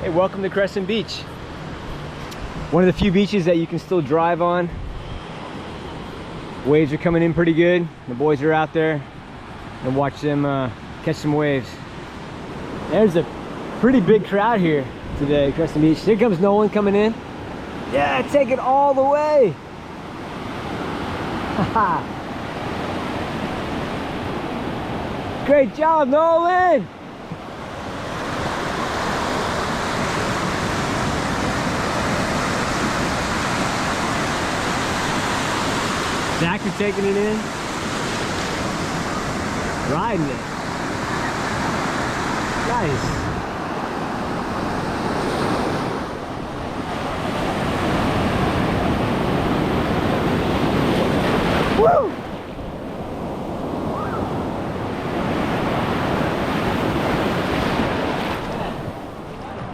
Hey, welcome to Crescent Beach. One of the few beaches that you can still drive on. Waves are coming in pretty good. The boys are out there and watch them catch some waves. There's a pretty big crowd here today at Crescent Beach. Here comes Nolan coming in. Yeah, take it all the way. Great job, Nolan. Zach, you're taking it in, riding it. Nice. Woo!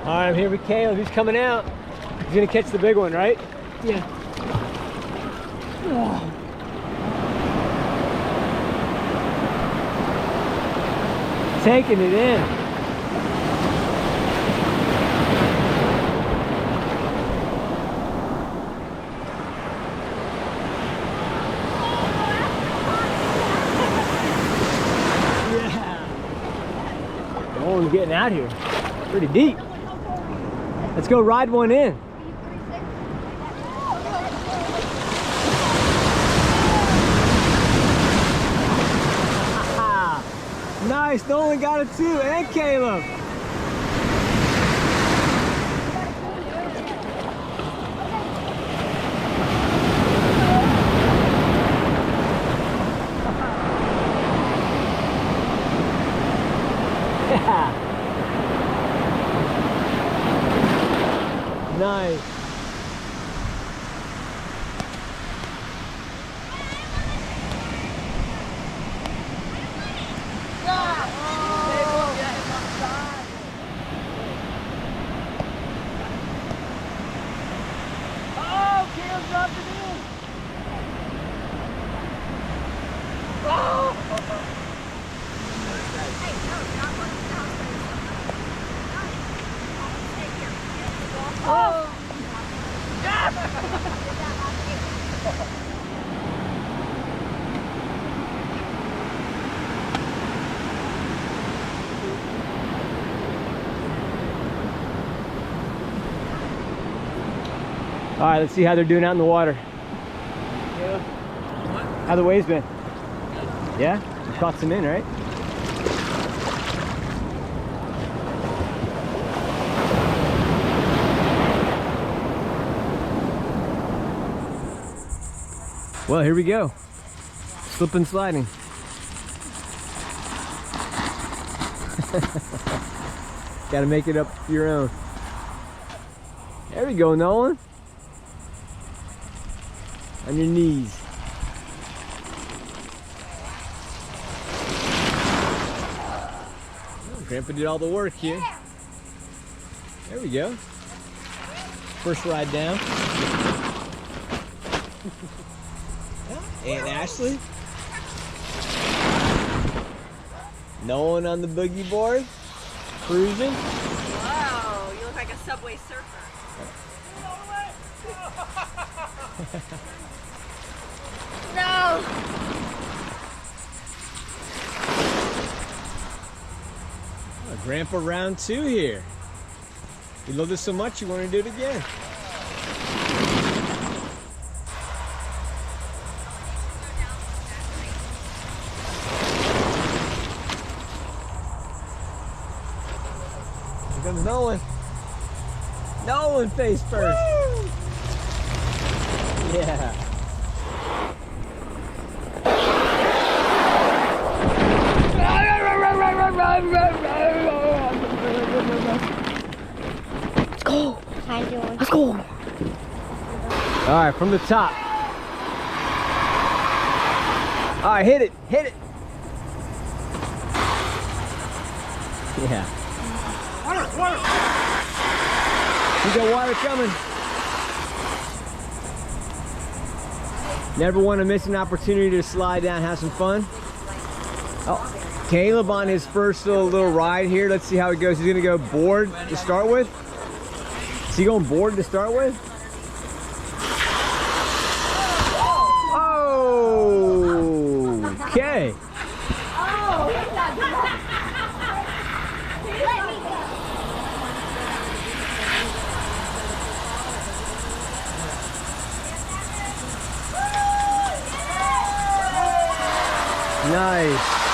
All right, I'm here with Caleb. He's coming out. He's gonna catch the big one, right? Yeah. Oh. Taking it in. Yeah. No one's getting out here. Pretty deep. Let's go ride one in. Nice, Nolan got it too, and Caleb. Yeah. Nice. All right, let's see how they're doing out in the water. How the waves been? Yeah? You caught some in, right? Well, here we go. Slip and sliding. Gotta make it up your own. There we go, Nolan. On your knees. Grandpa did all the work here. There we go. First ride down. Aunt Ashley. Nolan on the boogie board. Cruising. Whoa, you look like a Subway surfer. No! Oh, Grandpa round 2 here. You love this so much you want to do it again. Here comes Nolan. Nolan face first. Woo! Yeah. Let's go. Hi, George. Let's go. All right, from the top. All right, hit it, hit it. Yeah. Water. You got water coming. Never want to miss an opportunity to slide down, have some fun. Oh, Caleb on his first little ride here. Let's see how it goes. He's gonna go board to start with. he going board to start with? Oh, okay. Nice.